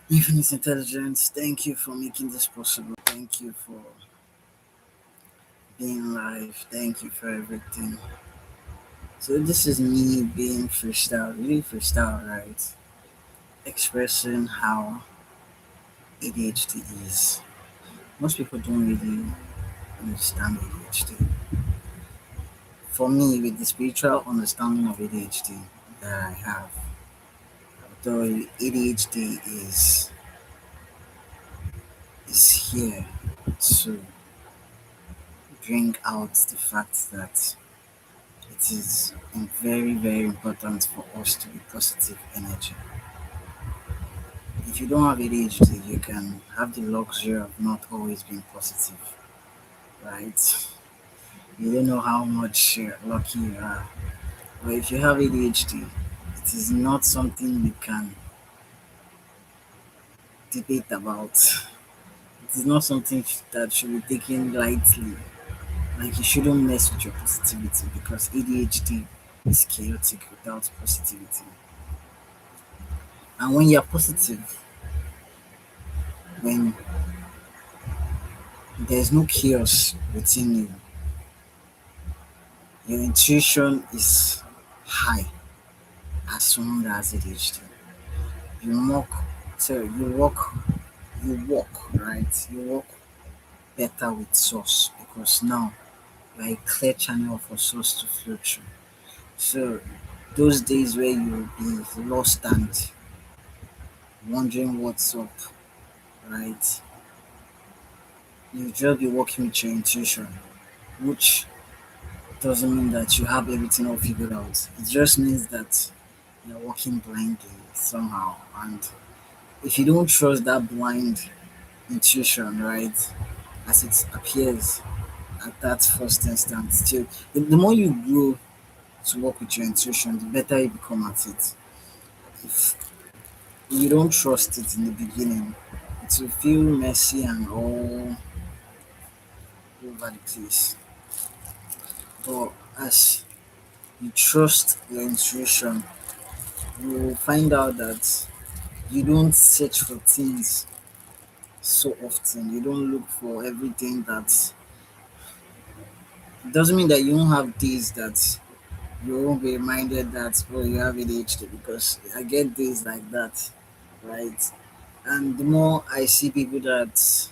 Infinite intelligence, thank you for making this possible. Thank you for being live. Thank you for everything. So this is me being freestyle, really freestyle, right? Expressing how ADHD is. Most people don't really understand ADHD. For me, with the spiritual understanding of ADHD that I have, though ADHD is here to bring out the fact that it is very, very important for us to be positive energy. If you don't have ADHD, you can have the luxury of not always being positive, right? You don't know how much lucky you are. But if you have ADHD, it is not something you can debate about. It is not something that should be taken lightly. Like you shouldn't mess with your positivity because ADHD is chaotic without positivity. And when you're positive, when there's no chaos within you, your intuition is high as someone that has ADHD. You walk, so you walk, right? You walk better with source because now you're a clear channel for source to flow through. So those days where you will be lost and wondering what's up, right? You just be working with your intuition, which doesn't mean that you have everything all figured out. It just means that you're walking blindly somehow. And if you don't trust that blind intuition, right, as it appears at that first instance, still, the more you grow to work with your intuition, the better you become at it. If you don't trust it in the beginning, it will feel messy and all over the place. But as you trust your intuition, you will find out that you don't search for things so often. You don't look for everything that it doesn't mean that you won't have days that you won't be reminded that oh you have ADHD because I get days like that, right? And the more I see people that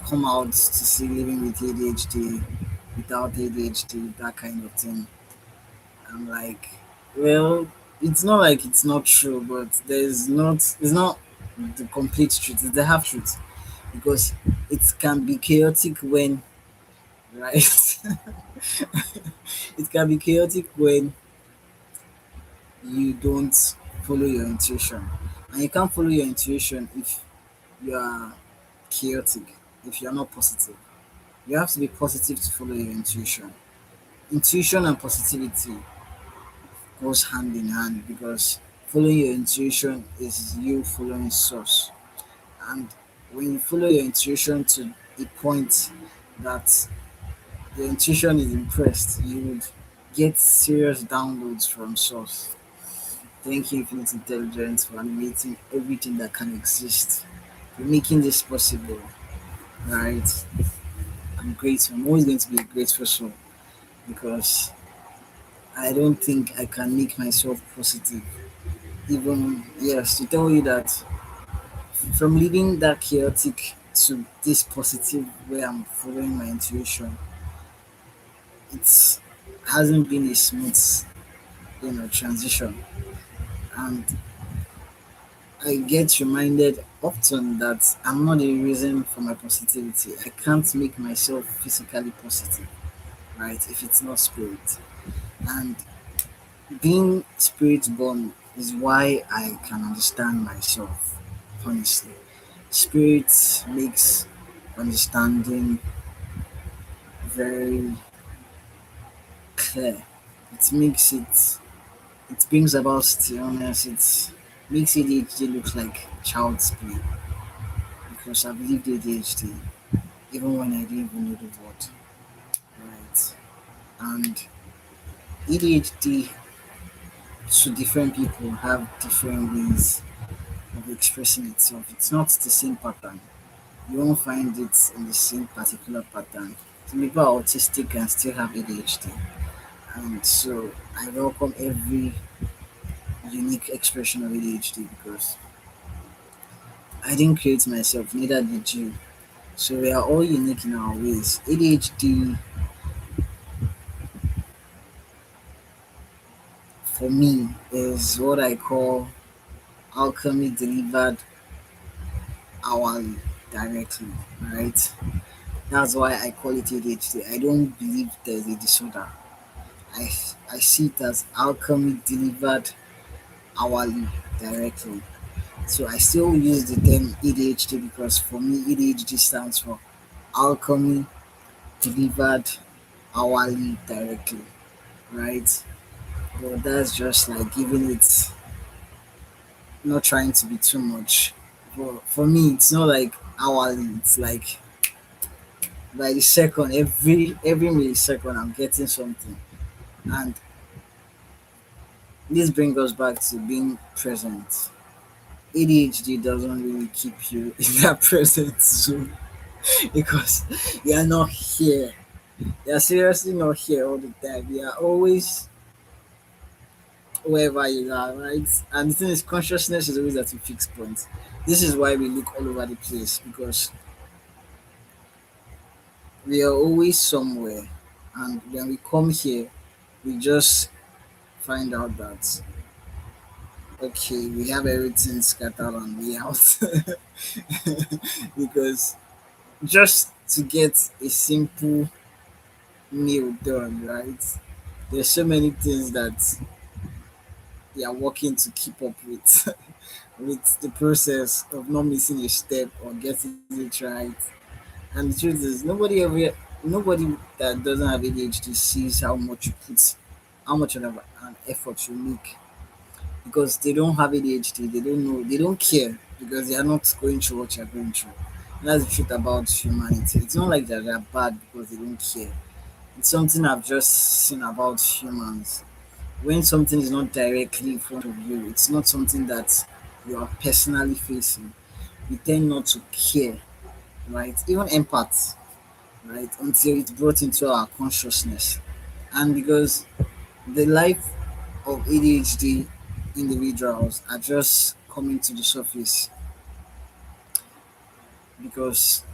come out to see living with ADHD, without ADHD, that kind of thing, I'm like, well, it's not like it's not true, but it's not the complete truth, it's the half truth because it can be chaotic when right it can be chaotic when you don't follow your intuition. And you can't follow your intuition if you are chaotic, if you're not positive. You have to be positive to follow your intuition. Intuition and positivity goes hand in hand because following your intuition is you following source. And when you follow your intuition to a point that your intuition is impressed, you would get serious downloads from source. Thank you, Infinite Intelligence, for animating everything that can exist. For making this possible, right? I'm grateful. I'm always going to be a grateful soul because I don't think I can make myself positive. Even, yes, to tell you that from living that chaotic to this positive where I'm following my intuition, it hasn't been a smooth, transition. And I get reminded often that I'm not the reason for my positivity. I can't make myself physically positive, right? If it's not spirit. And being spirit born is why I can understand myself, honestly. Spirit makes understanding very clear. It brings about stillness, it makes ADHD look like child's play because I've lived ADHD even when I didn't even know the word, right? And ADHD to different people have different ways of expressing itself. It's not the same pattern. You won't find it in the same particular pattern. Some people are autistic and still have ADHD. And so I welcome every unique expression of ADHD because I didn't create myself, neither did you. So we are all unique in our ways. ADHD for me is what I call alchemy delivered hourly directly, right? That's why I call it ADHD. I don't believe there's a disorder. I, I see it as alchemy delivered hourly directly. So I still use the term ADHD because for me ADHD stands for alchemy delivered hourly directly, right? But that's just like giving it, not trying to be too much. But for me, it's not like hourly. It's like by the second, every millisecond, I'm getting something, and this brings us back to being present. ADHD doesn't really keep you in that present zone because you are not here. You are seriously not here all the time. You are always wherever you are, right? And the thing is, consciousness is always at a fixed point. This is why we look all over the place because we are always somewhere, and when we come here, we just find out that okay, we have everything scattered and we out because just to get a simple meal done, right? There's so many things that we are working to keep up with with the process of not missing a step or getting it right. And the truth is, nobody that doesn't have ADHD sees how much you put, how much of an effort you make because they don't have ADHD. They don't know. They don't care because they are not going through what you're going through. And that's the truth about humanity. It's not like that they're bad because they don't care. It's something I've just seen about humans. When something is not directly in front of you, it's not something that you are personally facing. We tend not to care, right? Even empaths, right? Until it's brought into our consciousness. And because the life of ADHD individuals are just coming to the surface because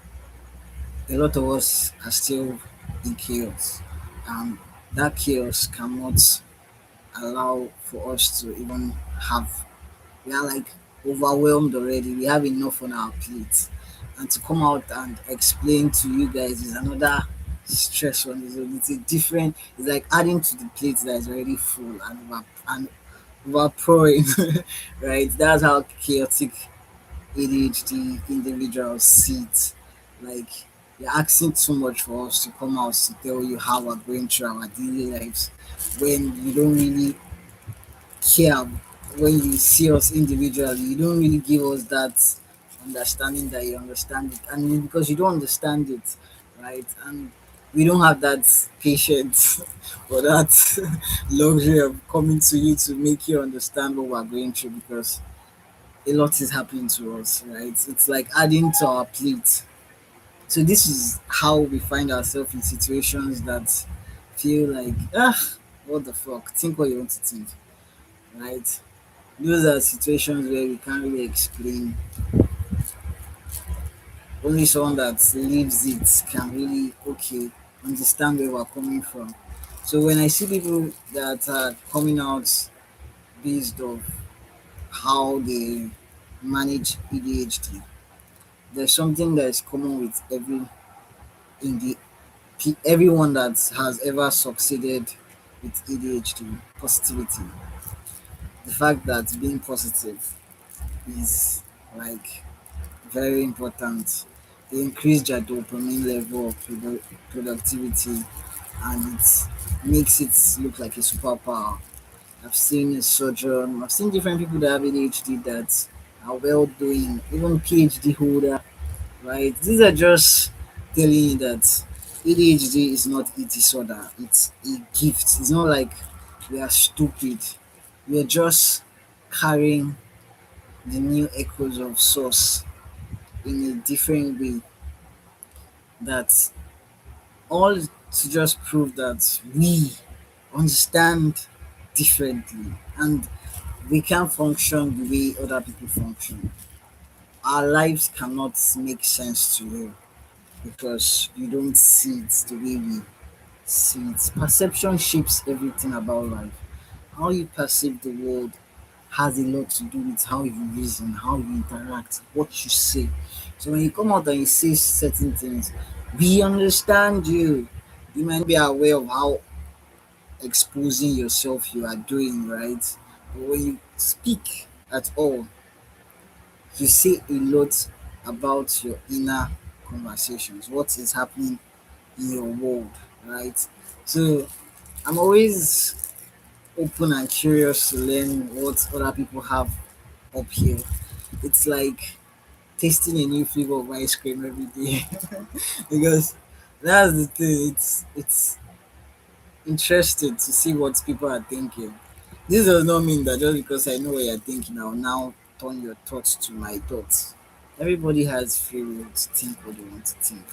a lot of us are still in chaos. And that chaos cannot allow for us to even have, we are like overwhelmed already. We have enough on our plate. And to come out and explain to you guys is another stress on its own. It's a different, it's like adding to the plate that is already full and overpouring, right? That's how chaotic ADHD individuals see it. Like, you're asking too much for us to come out to tell you how we're going through our daily lives when you don't really care. When you see us individually, you don't really give us that understanding that you understand it, and because you don't understand it, right? And we don't have that patience or that luxury of coming to you to make you understand what we're going through because a lot is happening to us, right? It's like adding to our plate. So this is how we find ourselves in situations that feel like, what the fuck? Think what you want to think, right? Those are situations where we can't really explain. Only someone that lives it can really, okay, understand where we're coming from. So when I see people that are coming out based off how they manage ADHD, there's something that is common with in the everyone that has ever succeeded with ADHD: positivity. The fact that being positive is like very important. They increase their dopamine level of productivity and it makes it look like a superpower. I've seen a surgeon, I've seen different people that have ADHD that are well doing, even PhD holder, right? These are just telling you that ADHD is not a disorder, it's a gift. It's not like we are stupid, we are just carrying the new echoes of source in a different way, that all to just prove that we understand differently and we can't function the way other people function. Our lives cannot make sense to you because you don't see it the way we see it. Perception shapes everything about life. How you perceive the world has a lot to do with how you reason, how you interact, what you say. So when you come out and you say certain things, we understand you. You might be aware of how exposing yourself you are doing, right? But when you speak at all, you say a lot about your inner conversations, what is happening in your world, right? So I'm always open and curious to learn what other people have up here. It's like tasting a new flavor of ice cream every day because that's the thing. It's interesting to see what people are thinking. This does not mean that just because I know what you're thinking, I'll now turn your thoughts to my thoughts. Everybody has free will to think what they want to think.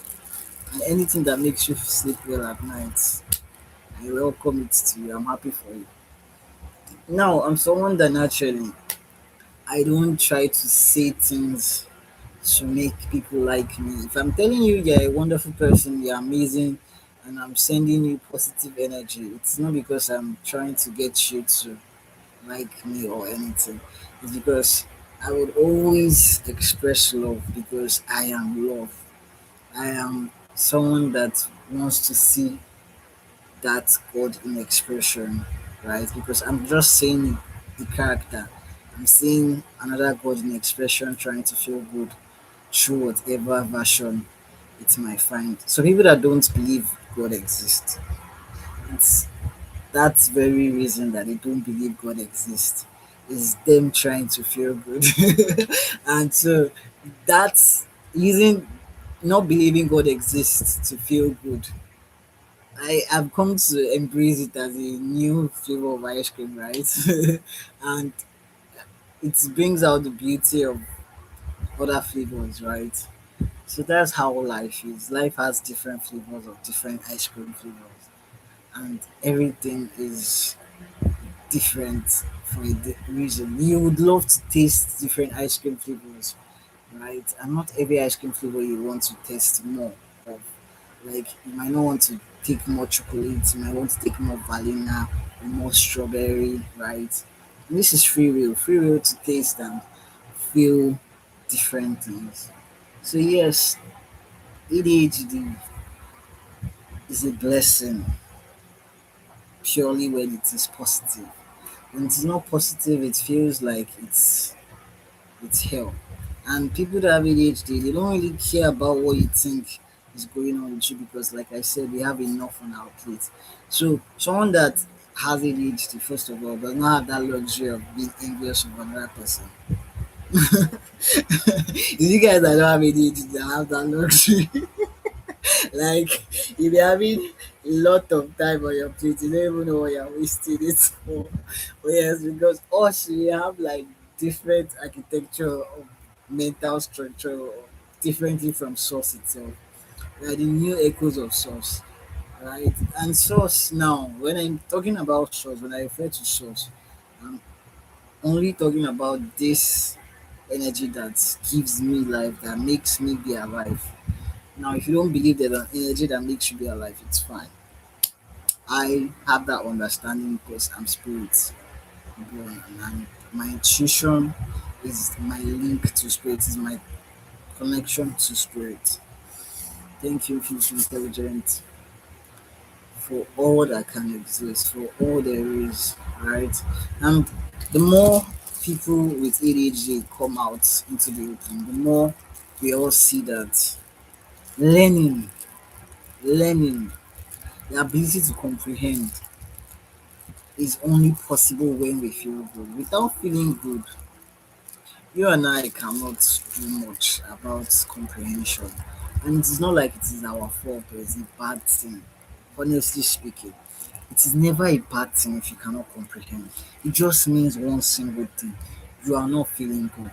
And anything that makes you sleep well at night, I welcome it to you. I'm happy for you. Now, I'm someone that naturally I don't try to say things to make people like me. If I'm telling you you're a wonderful person, you're amazing, and I'm sending you positive energy, it's not because I'm trying to get you to like me or anything. It's because I would always express love because I am love. I am someone that wants to see that God in expression, right? Because I'm just saying the character. I'm seeing another God in expression trying to feel good through whatever version it might find. So people that don't believe God exists, it's that's very reason that they don't believe God exists is them trying to feel good. And so that's using not believing God exists to feel good. I have come to embrace it as a new flavor of ice cream, right? And it brings out the beauty of other flavors, right? So that's how life is. Life has different flavors of different ice cream flavors, and everything is different for a reason. You would love to taste different ice cream flavors, right? And not every ice cream flavor you want to taste more of. Like you might not want to take more chocolate, you might want to take more vanilla or more strawberry, right? And this is free will to taste and feel different things. So yes, ADHD is a blessing purely when it is positive. When it is not positive, it feels like it's hell. And people that have ADHD, they don't really care about what you think is going on with you because, like I said, we have enough on our plate. So, someone that has ADHD, first of all, does not have that luxury of being envious of another person. It's you guys that don't have ADHD that have that luxury. Like, if you're having a lot of time on your plate, you don't even know what you're wasting it for. But yes, because us, we have like different architecture of mental structure differently from source itself. We are the new echoes of source, right? And source now, when I'm talking about source, when I refer to source, I'm only talking about this energy that gives me life, that makes me be alive. Now, if you don't believe there's an energy that makes you be alive, it's fine. I have that understanding because I'm spirit born, and my intuition is my link to spirit, is my connection to spirit. Thank you, future intelligent, for all that can exist, for all there is, right? And the more people with ADHD come out into the open, the more we all see that learning, learning, the ability to comprehend is only possible when we feel good. Without feeling good, you and I cannot do much about comprehension. And it is not like it is our fault or it's a bad thing. Honestly speaking, it is never a bad thing if you cannot comprehend. It just means one single thing. you are not feeling good.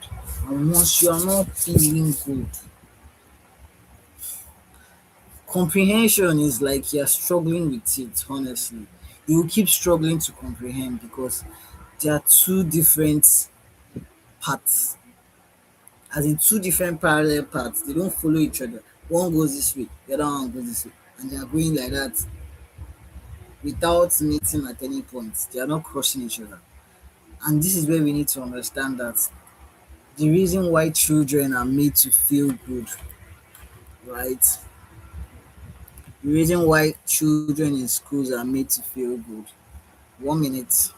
And once you are not feeling good, comprehension is like you're struggling with it, honestly. You will keep struggling to comprehend because there are two different paths, as in two different parallel paths. They don't follow each other. One goes this way, the other one goes this way, and they are going like that without meeting at any point. They are not crossing each other. And this is where we need to understand that the reason why children are made to feel good, right? The reason why children in schools are made to feel good. 1 minute.